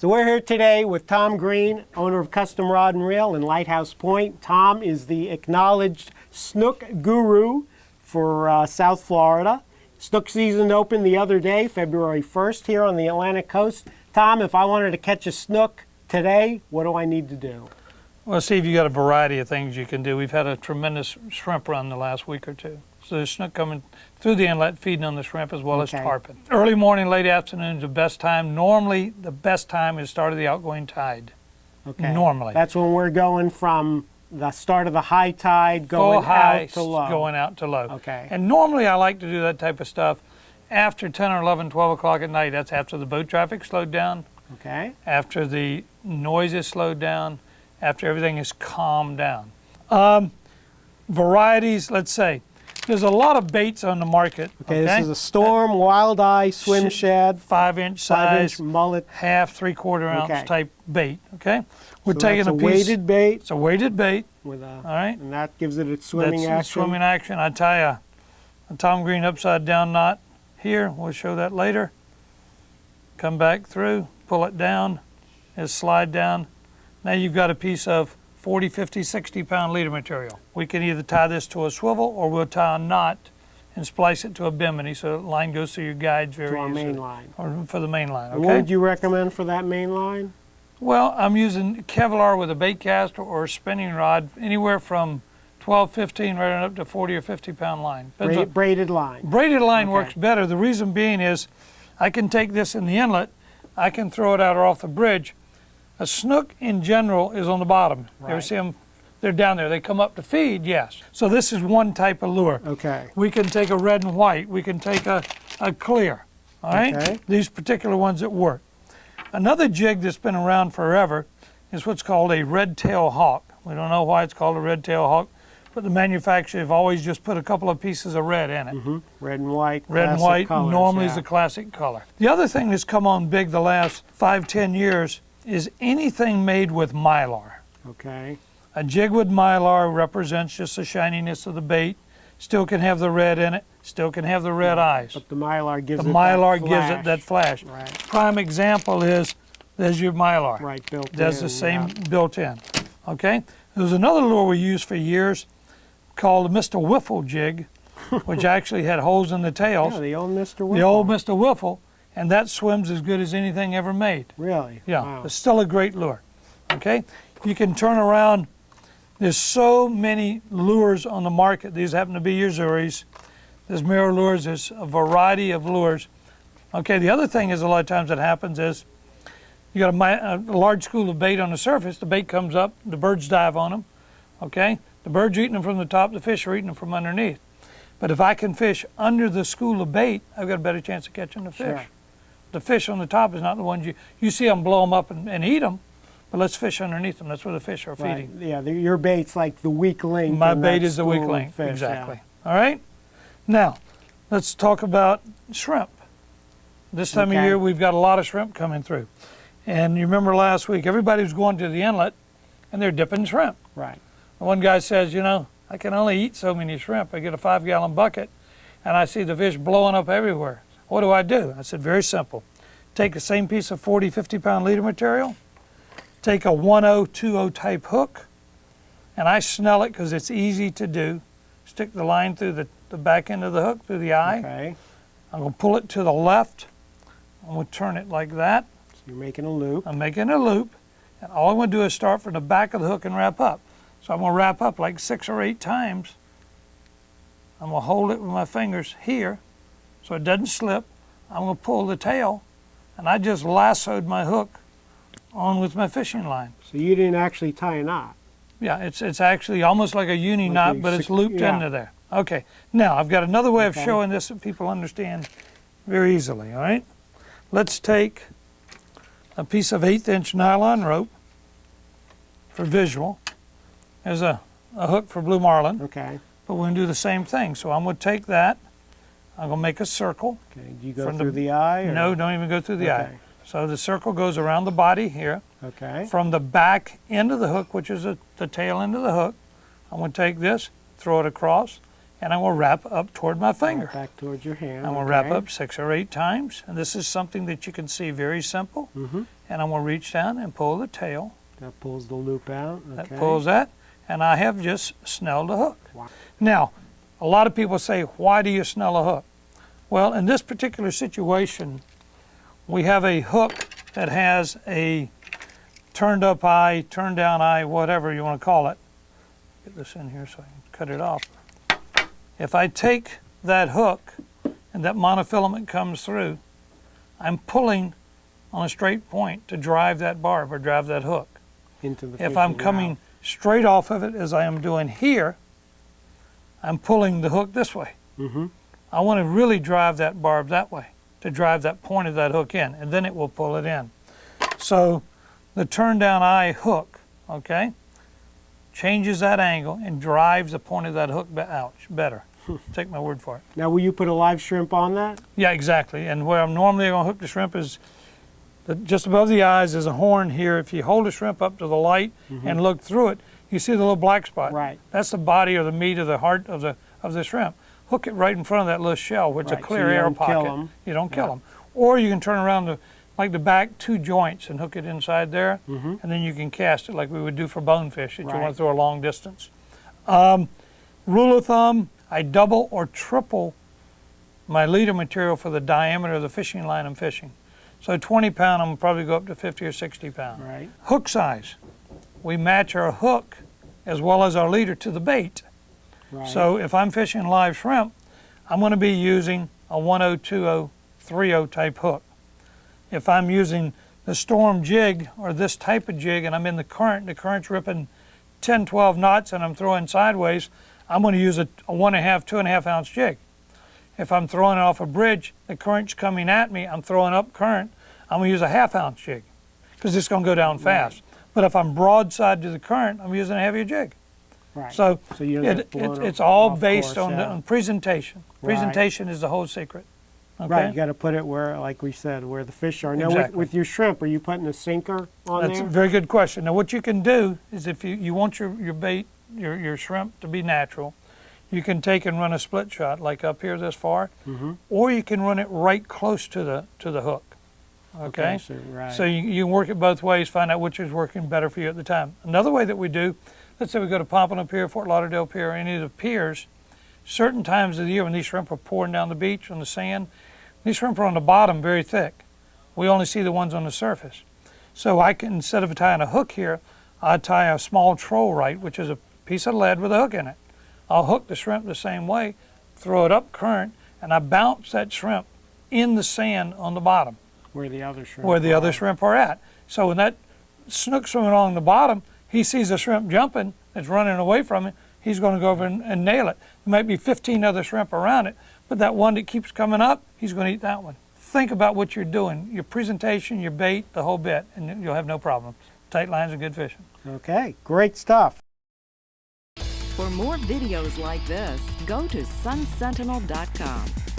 So we're here today with Tom Greene, owner of Custom Rod and Reel in Lighthouse Point. Tom is the acknowledged snook guru for South Florida. Snook season opened the other day, February 1st, here on the Atlantic coast. Tom, if I wanted to catch a snook today, what do I need to do? Well, Steve, you got a variety of things you can do. We've had a tremendous shrimp run the last week or two. So there's snook coming through the inlet, feeding on the shrimp as well as tarpon. Early morning, late afternoon is the best time. Normally, the best time is start of the outgoing tide. Okay. Normally. That's when we're going from the start of the high tide going out to low. Going out to low. Okay. And normally I like to do that type of stuff after 10 or 11, 12 o'clock at night. That's after the boat traffic slowed down. Okay. After the noise is slowed down. After everything is calmed down. Varieties, let's say. There's a lot of baits on the market. Okay, this is a Storm, WildEye, Swim Shad. 5-inch size, 5-inch mullet. half, 3/4 ounce type bait, okay? We're So taking that's a piece. weighted bait. It's a weighted bait, With a, all right? and that gives it its swimming That's action. swimming action. I tie a Tom Greene upside down knot here. We'll show that later. Come back through, pull it down, just slide down. Now you've got a piece of 40, 50, 60-pound leader material. We can either tie this to a swivel or we'll tie a knot and splice it to a bimini so the line goes through your guides very easily. To our main line. Or for the main line, okay? What would you recommend for that main line? Well, I'm using Kevlar with a bait cast or a spinning rod, anywhere from 12, 15, right on up to 40 or 50-pound line. Braided line. Braided line works better. The reason being is I can take this in the inlet, I can throw it out or off the bridge. A snook in general is on the bottom. Right. You ever see them? They're down there. They come up to feed, yes. So this is one type of lure. Okay. We can take a red and white. We can take a clear, all right? Okay. These particular ones that work. Another jig that's been around forever is what's called a red-tail hawk. We don't know why it's called a red-tail hawk, but the manufacturers have always just put a couple of pieces of red in it. Mm-hmm. Red and white. Red and white colors, normally is the classic color. The other thing that's come on big the last 5, 10 years is anything made with mylar. Okay. A jig with mylar represents just the shininess of the bait. Still can have the red in it. Still can have the red eyes. But the mylar gives The it mylar that gives it that flash. Right. Prime example is there's your mylar. Right, built in. Does the same built in. Okay. There's another lure we used for years called the Mr. Wiffle Jig, which actually had holes in the tails. Yeah, the old Mr. Wiffle. The old Mr. Wiffle. And that swims as good as anything ever made. Really? Yeah, Wow. it's still a great lure, okay? You can turn around. There's so many lures on the market. These happen to be your Zuris. There's mirror lures. There's a variety of lures. Okay, the other thing is a lot of times that happens is you got a large school of bait on the surface. The bait comes up. The birds dive on them, okay? The birds are eating them from the top. The fish are eating them from underneath. But if I can fish under the school of bait, I've got a better chance of catching the fish. Sure. The fish on the top is not the ones you see them blow them up and eat them, but let's fish underneath them. That's where the fish are Right. feeding. Yeah, your bait's like the weak link. My in bait that is the weak school of link, fish, exactly. yeah. All right? Now, let's talk about shrimp. This time of year, we've got a lot of shrimp coming through. And you remember last week, everybody was going to the inlet, and they're dipping shrimp. Right. One guy says, you know, I can only eat so many shrimp. I get a 5-gallon bucket, and I see the fish blowing up everywhere. What do I do? I said, very simple. Take the same piece of 40, 50-pound leader material, take a 1020 type hook, and I snell it because it's easy to do. Stick the line through the back end of the hook, through the eye. Okay. I'm going to pull it to the left. I'm going to turn it like that. So you're making a loop. I'm making a loop, and all I'm going to do is start from the back of the hook and wrap up. So I'm going to wrap up like 6 or 8 times. I'm going to hold it with my fingers here so it doesn't slip. I'm going to pull the tail, and I just lassoed my hook on with my fishing line. So you didn't actually tie a knot. Yeah, it's actually almost like a uni knot, but it's looped into there. Okay, now I've got another way of showing this that people understand very easily, all right? Let's take a piece of 1/8-inch nylon rope for visual. There's a hook for blue marlin, Okay. but we're going to do the same thing. So I'm going to take that, I'm going to make a circle. Okay. Do you go through the eye? Or? No, don't even go through the eye. So the circle goes around the body here. Okay. From the back end of the hook, which is the tail end of the hook, I'm going to take this, throw it across, and I'm going to wrap up toward my finger. Back towards your hand. I'm going to wrap up 6 or 8 times, and this is something that you can see very simple, and and I'm going to reach down and pull the tail. That pulls the loop out. Okay. That pulls that, and I have just snelled a hook. Wow. Now, a lot of people say, why do you snell a hook? Well, in this particular situation, we have a hook that has a turned up eye, turned down eye, whatever you want to call it. Get this in here so I can cut it off. If I take that hook and that monofilament comes through, I'm pulling on a straight point to drive that barb or drive that hook. Into the If I'm fishing coming route. straight off of it, as I am doing here, I'm pulling the hook this way. Mm-hmm. I want to really drive that barb that way, to drive that point of that hook in, and then it will pull it in. So the turn down eye hook, okay, changes that angle and drives the point of that hook out better. Take my word for it. Now, will you put a live shrimp on that? Yeah, exactly. And where I'm normally going to hook the shrimp is just above the eyes is a horn here. If you hold the shrimp up to the light and look through it, you see the little black spot. Right. That's the body or the meat of the heart of the shrimp. Hook it right in front of that little shell, which is a Right, so clear you air don't pocket. kill 'em. You don't kill them. Or you can turn around the back 2 joints and hook it inside there, and then you can cast it like we would do for bonefish that you want Right. to throw a long distance. Rule of thumb, I double or triple my leader material for the diameter of the fishing line I'm fishing. So 20 pound, I'm gonna probably go up to 50 or 60 pound. Right. Hook size, we match our hook as well as our leader to the bait. Right. So if I'm fishing live shrimp, I'm going to be using a 10, 20, 30 type hook. If I'm using the storm jig or this type of jig and I'm in the current's ripping 10, 12 knots and I'm throwing sideways, I'm going to use a 1.5, 2.5 ounce jig. If I'm throwing it off a bridge, the current's coming at me, I'm throwing up current, I'm going to use a 1/2 ounce jig because it's going to go down fast. But if I'm broadside to the current, I'm using a heavier jig. Right. So you don't get blown it's all off based course, on, yeah. on presentation. Right. Presentation is the whole secret. Okay? Right, you got to put it where, like we said, where the fish are. Now, Exactly. with your shrimp, are you putting a sinker on That's there? a very good question. Now, what you can do is if you want your bait, your shrimp to be natural, you can take and run a split shot, like up here this far, or you can run it right close to the hook. Okay? So, right. So you can work it both ways, find out which is working better for you at the time. Another way that we do, let's say we go to Pompano Pier, Fort Lauderdale Pier, or any of the piers, certain times of the year when these shrimp are pouring down the beach on the sand, these shrimp are on the bottom very thick. We only see the ones on the surface. So I can, instead of tying a hook here, I tie a small troll right, which is a piece of lead with a hook in it. I'll hook the shrimp the same way, throw it up current, and I bounce that shrimp in the sand on the bottom. Where the other shrimp Where the are. other shrimp are at. So when that snook swimming along the bottom, he sees a shrimp jumping that's running away from him, he's going to go over and nail it. There might be 15 other shrimp around it, but that one that keeps coming up, he's going to eat that one. Think about what you're doing, your presentation, your bait, the whole bit, and you'll have no problem. Tight lines and good fishing. Okay, great stuff. For more videos like this, go to sunsentinel.com.